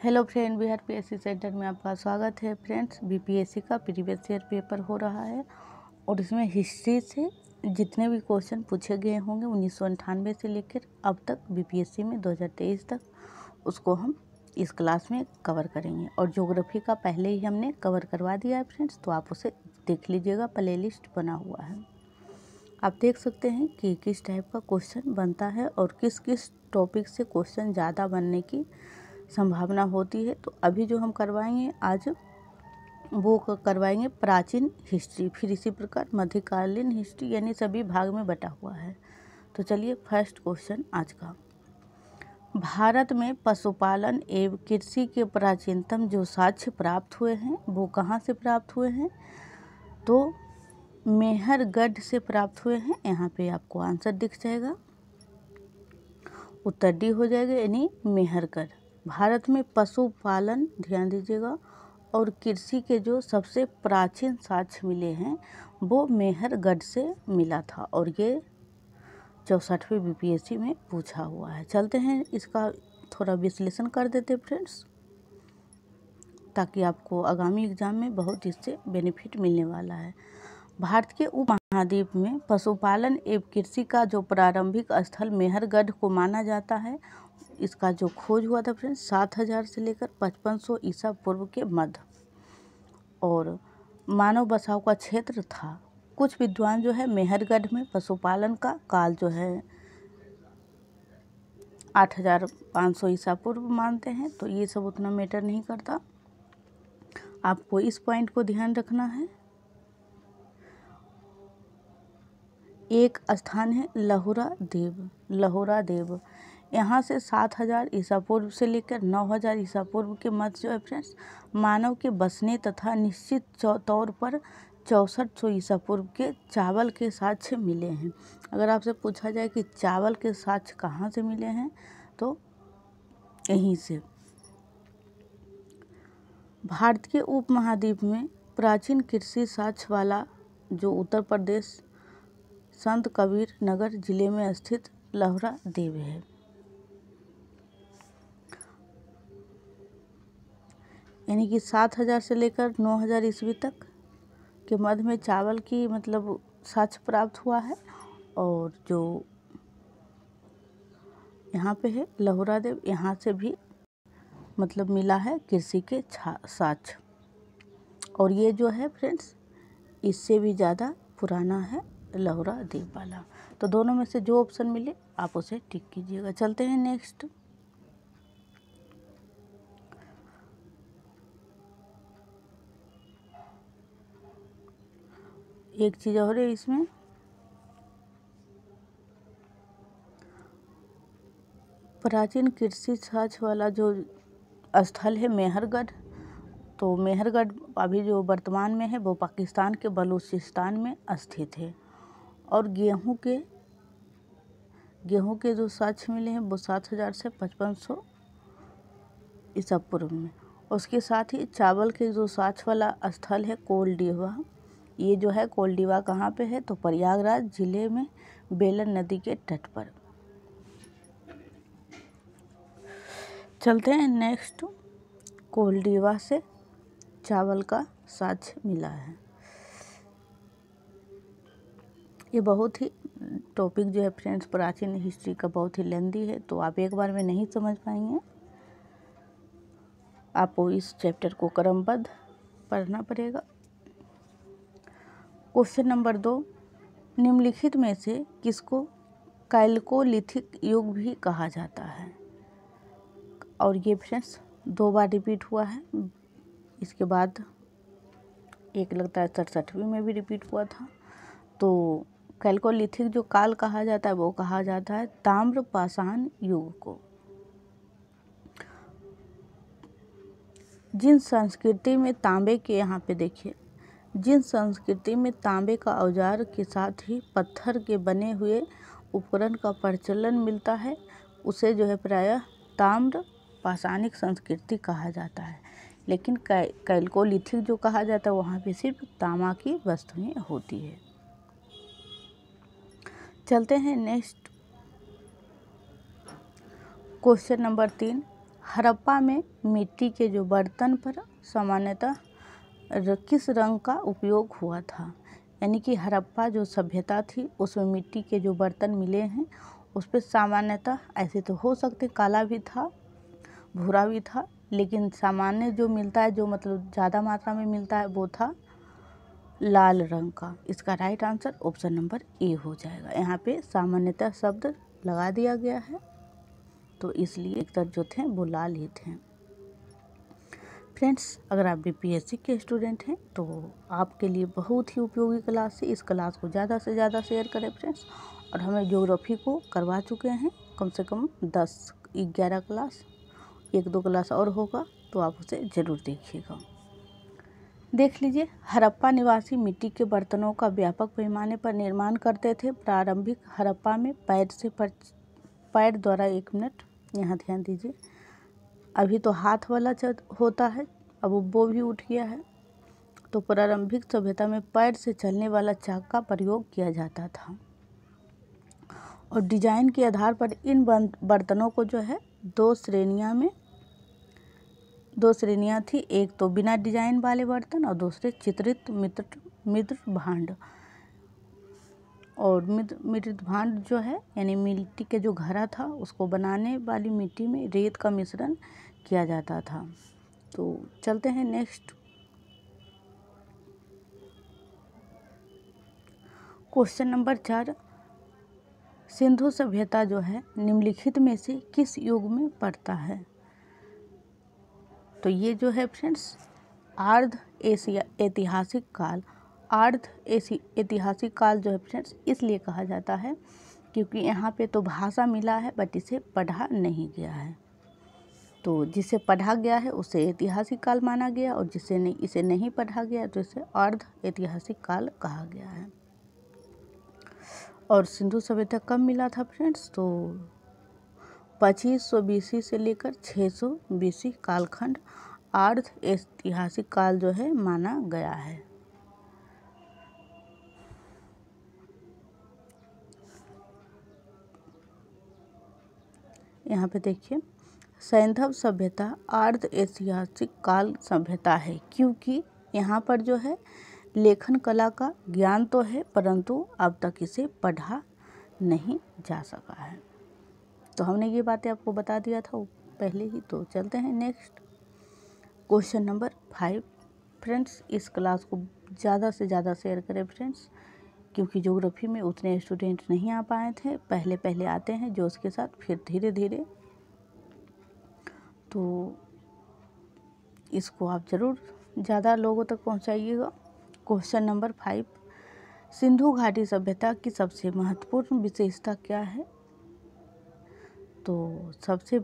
Hello friend, Bihar PSC centre में आपका स्वागत है। फ्रेंड्स, बीपीएससी का प्रीवियस ईयर पेपर हो रहा है और इसमें हिस्ट्री से जितने भी क्वेश्चन पूछे गए होंगे 1998 से लेकर अब तक बीपीएससी में 2023 तक, उसको हम इस क्लास में कवर करेंगे। और ज्योग्राफी का पहले ही हमने कवर करवा दिया है फ्रेंड्स, तो आप उसे देख लीजिएगा, प्ले लिस्ट बना हुआ है। आप देख सकते हैं कि किस टाइप का क्वेश्चन बनता है और किस किस टॉपिक से क्वेश्चन ज़्यादा बनने की संभावना होती है। तो अभी जो हम करवाएंगे आज वो करवाएंगे प्राचीन हिस्ट्री, फिर इसी प्रकार मध्यकालीन हिस्ट्री, यानी सभी भाग में बटा हुआ है। तो चलिए फर्स्ट क्वेश्चन आज का, भारत में पशुपालन एवं कृषि के प्राचीनतम जो साक्ष्य प्राप्त हुए हैं वो कहाँ से प्राप्त हुए हैं? तो मेहरगढ़ से प्राप्त हुए हैं। यहाँ पे आपको आंसर दिख जाएगा, उत्तर डी हो जाएगा, यानी मेहरगढ़। भारत में पशुपालन, ध्यान दीजिएगा, और कृषि के जो सबसे प्राचीन साक्ष्य मिले हैं वो मेहरगढ़ से मिला था और ये 64वें बीपीएससी में पूछा हुआ है। चलते हैं इसका थोड़ा विश्लेषण कर देते फ्रेंड्स, ताकि आपको आगामी एग्जाम में बहुत इससे बेनिफिट मिलने वाला है। भारत के उपमहाद्वीप में पशुपालन एवं कृषि का जो प्रारंभिक स्थल मेहरगढ़ को माना जाता है। इसका जो खोज हुआ था फ्रेंड्स 7000 से लेकर 5500 ईसा पूर्व के मध्य, और मानव बसाव का क्षेत्र था। कुछ विद्वान जो है मेहरगढ़ में पशुपालन का काल जो है 8500 ईसा पूर्व मानते हैं। तो ये सब उतना मैटर नहीं करता, आपको इस पॉइंट को ध्यान रखना है। एक स्थान है लहुरा देव, लहुरा देव, यहाँ से 7000 ईसा पूर्व से लेकर 9000 ईसा पूर्व के मध्य जो है फ्रेंड्स मानव के बसने तथा निश्चित तौर पर 6400 ईसा पूर्व के चावल के साक्ष्य मिले हैं। अगर आपसे पूछा जाए कि चावल के साक्ष्य कहाँ से मिले हैं, तो यहीं से। भारत के उपमहाद्वीप में प्राचीन कृषि साक्ष्य वाला जो उत्तर प्रदेश संत कबीर नगर जिले में स्थित लहुरा देव है। यानी कि 7000 से लेकर 9000 ईस्वी तक के मध्य में चावल की मतलब साक्ष्य प्राप्त हुआ है। और जो यहाँ पे है लहुरा देव, यहाँ से भी मतलब मिला है कृषि के साक्ष्य। और ये जो है फ्रेंड्स इससे भी ज़्यादा पुराना है लहुरा देव वाला। तो दोनों में से जो ऑप्शन मिले आप उसे टिक कीजिएगा। चलते हैं नेक्स्ट, एक चीज़ और है इसमें, प्राचीन कृषि साक्ष्य वाला जो स्थल है मेहरगढ़। तो मेहरगढ़ अभी जो वर्तमान में है वो पाकिस्तान के बलूचिस्तान में स्थित है। और गेहूं के जो साक्ष्य मिले हैं वो 7000 से 5500 ईसा पूर्व में। उसके साथ ही चावल के जो साक्ष्य वाला स्थल है कोलडीवा, ये जो है कोलडीवा कहाँ पे है, तो प्रयागराज जिले में बेलन नदी के तट पर। चलते हैं नेक्स्ट, कोलडीवा से चावल का साक्ष्य मिला है। ये बहुत ही टॉपिक जो है फ्रेंड्स प्राचीन हिस्ट्री का बहुत ही लेंदी है, तो आप एक बार में नहीं समझ पाएंगे, आपको इस चैप्टर को क्रमबद्ध पढ़ना पड़ेगा। क्वेश्चन नंबर 2, निम्नलिखित में से किसको कैल्कोलिथिक युग भी कहा जाता है? और ये फ्रेंड्स 2 बार रिपीट हुआ है, इसके बाद एक लगता है 67वीं में भी रिपीट हुआ था। तो कैल्कोलिथिक जो काल कहा जाता है वो कहा जाता है ताम्र पाषाण युग को। जिन संस्कृति में तांबे के, यहाँ पे देखिए, जिन संस्कृति में तांबे का औजार के साथ ही पत्थर के बने हुए उपकरण का प्रचलन मिलता है उसे जो है प्रायः ताम्र पाषाणिक संस्कृति कहा जाता है। लेकिन कैल्कोलिथिक जो कहा जाता है वहाँ पे सिर्फ तांबा की वस्तुएं होती है। चलते हैं नेक्स्ट, क्वेश्चन नंबर 3, हड़प्पा में मिट्टी के जो बर्तन पर सामान्यतः किस रंग का उपयोग हुआ था। यानी कि हड़प्पा जो सभ्यता थी उसमें मिट्टी के जो बर्तन मिले हैं उस पर सामान्यतः ऐसे तो हो सकते काला भी था, भूरा भी था, लेकिन सामान्य जो मिलता है, जो मतलब ज़्यादा मात्रा में मिलता है, वो था लाल रंग का। इसका right answer option number A हो जाएगा। यहाँ पे सामान्यतः शब्द लगा दिया गया है, तो इसलिए उत्तर जो थे वो लाल ही थे। फ्रेंड्स, अगर आप बीपीएससी के स्टूडेंट हैं तो आपके लिए बहुत ही उपयोगी क्लास है। इस क्लास को ज़्यादा से ज़्यादा शेयर करें फ्रेंड्स। और हमें ज्योग्राफी को करवा चुके हैं कम से कम 10-11 क्लास, 1-2 क्लास और होगा, तो आप उसे ज़रूर देखिएगा। देख लीजिए, हड़प्पा निवासी मिट्टी के बर्तनों का व्यापक पैमाने पर निर्माण करते थे। प्रारंभिक हड़प्पा में पैर द्वारा, 1 मिनट यहाँ ध्यान दीजिए, अभी तो हाथ वाला होता है, अब वो भी उठ गया है। तो प्रारंभिक सभ्यता में पैर से चलने वाला चाक का प्रयोग किया जाता था और डिजाइन के आधार पर इन बर्तनों को जो है दो श्रेणियाँ थी। एक तो बिना डिजाइन वाले बर्तन और दूसरे चित्रित मृत भांड। और मृत भांड जो है यानी मिट्टी के जो घड़ा था उसको बनाने वाली मिट्टी में रेत का मिश्रण किया जाता था। तो चलते हैं नेक्स्ट क्वेश्चन नंबर 4। सिंधु सभ्यता जो है निम्नलिखित में से किस युग में पड़ता है। तो ये जो है फ्रेंड्स अर्ध ऐतिहासिक काल जो है फ्रेंड्स इसलिए कहा जाता है क्योंकि यहाँ पे तो भाषा मिला है बट इसे पढ़ा नहीं गया है। तो जिसे पढ़ा गया है उसे ऐतिहासिक काल माना गया और इसे नहीं पढ़ा गया तो इसे अर्ध ऐतिहासिक काल कहा गया है। और सिंधु सभ्यता कब मिला था फ्रेंड्स, तो 2500 BC से लेकर 600 BC कालखंड अर्ध ऐतिहासिक काल जो है माना गया है। यहाँ पे देखिए, सैंधव सभ्यता अर्ध ऐतिहासिक काल सभ्यता है क्योंकि यहाँ पर जो है लेखन कला का ज्ञान तो है परंतु अब तक इसे पढ़ा नहीं जा सका है। तो हमने ये बातें आपको बता दिया था पहले ही। तो चलते हैं नेक्स्ट क्वेश्चन नंबर 5। फ्रेंड्स, इस क्लास को ज़्यादा से ज़्यादा शेयर करें फ्रेंड्स, क्योंकि ज्योग्राफी में उतने स्टूडेंट नहीं आ पाए थे। पहले आते हैं जो उसके साथ, फिर धीरे धीरे। तो इसको आप ज़रूर ज़्यादा लोगों तक पहुंचाइएगा। क्वेश्चन नंबर 5, सिंधु घाटी सभ्यता की सबसे महत्वपूर्ण विशेषता क्या है। तो सबसे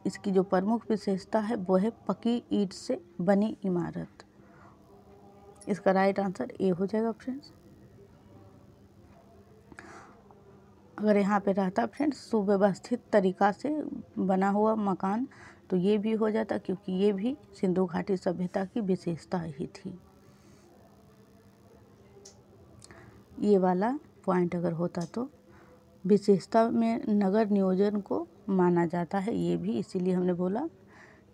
इसकी जो प्रमुख विशेषता है वो है पकी ईंट से बनी इमारत। इसका राइट आंसर ए हो जाएगा फ्रेंड्स। अगर यहाँ पे रहता फ्रेंड्स सुव्यवस्थित तरीका से बना हुआ मकान तो ये भी हो जाता, क्योंकि ये भी सिंधु घाटी सभ्यता की विशेषता ही थी। ये वाला पॉइंट अगर होता तो विशेषता में नगर नियोजन को माना जाता है, ये भी इसीलिए हमने बोला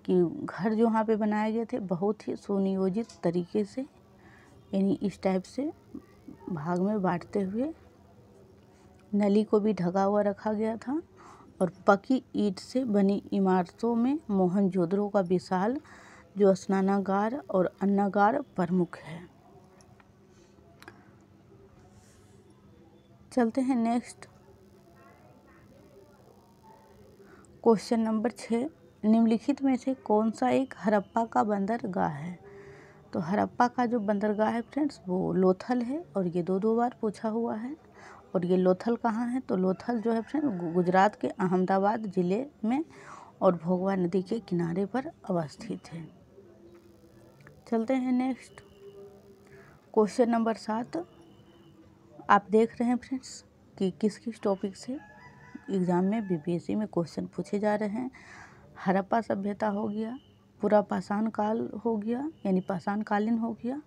कि घर जो यहाँ पे बनाए गए थे बहुत ही सुनियोजित तरीके से, यानी इस टाइप से भाग में बांटते हुए नली को भी ढका हुआ रखा गया था। और पकी ईंट से बनी इमारतों में मोहनजोदड़ो का विशाल जो स्नानागार और अन्नागार प्रमुख है। चलते हैं नेक्स्ट क्वेश्चन नंबर 6, निम्नलिखित में से कौन सा एक हड़प्पा का बंदरगाह है। तो हड़प्पा का जो बंदरगाह है फ्रेंड्स वो लोथल है और ये दो बार पूछा हुआ है। और ये लोथल कहाँ है, तो लोथल जो है फ्रेंड गुजरात के अहमदाबाद ज़िले में और भोगवा नदी के किनारे पर अवस्थित है। चलते हैं नेक्स्ट क्वेश्चन नंबर 7। आप देख रहे हैं फ्रेंड्स कि किस किस टॉपिक से एग्ज़ाम में बीपीएससी में क्वेश्चन पूछे जा रहे हैं। हड़प्पा सभ्यता हो गया, पूरा पाषाण काल हो गया यानी पाषाण कालीन हो गया।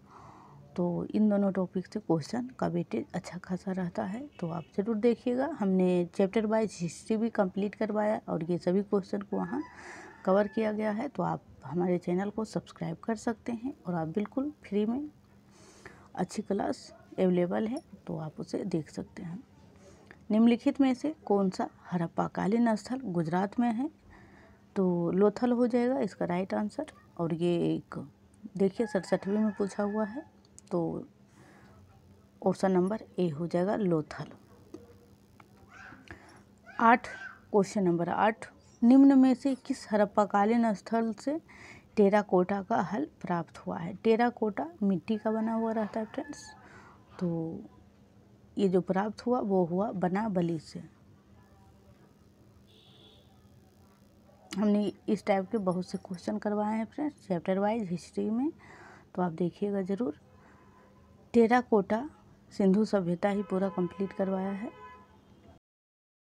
तो इन दोनों टॉपिक से क्वेश्चन का वेटेज अच्छा खासा रहता है, तो आप ज़रूर देखिएगा। हमने चैप्टर वाइज हिस्ट्री भी कंप्लीट करवाया और ये सभी क्वेश्चन को वहाँ कवर किया गया है, तो आप हमारे चैनल को सब्सक्राइब कर सकते हैं और आप बिल्कुल फ्री में अच्छी क्लास अवेलेबल है, तो आप उसे देख सकते हैं। निम्नलिखित में से कौन सा हड़प्पाकालीन स्थल गुजरात में है? तो लोथल हो जाएगा इसका राइट आंसर। और ये एक देखिए 67वीं में पूछा हुआ है, तो ऑप्शन नंबर ए हो जाएगा लोथल। 8 क्वेश्चन नंबर 8, निम्न में से किस हड़प्पाकालीन स्थल से टेराकोटा का हल प्राप्त हुआ है? टेराकोटा मिट्टी का बना हुआ रहता है फ्रेंड्स, तो ये जो प्राप्त हुआ वो हुआ बनाबली से। हमने इस टाइप के बहुत से क्वेश्चन करवाए हैं फ्रेंड्स चैप्टर वाइज हिस्ट्री में, तो आप देखिएगा ज़रूर। टेराकोटा सिंधु सभ्यता ही पूरा कंप्लीट करवाया है।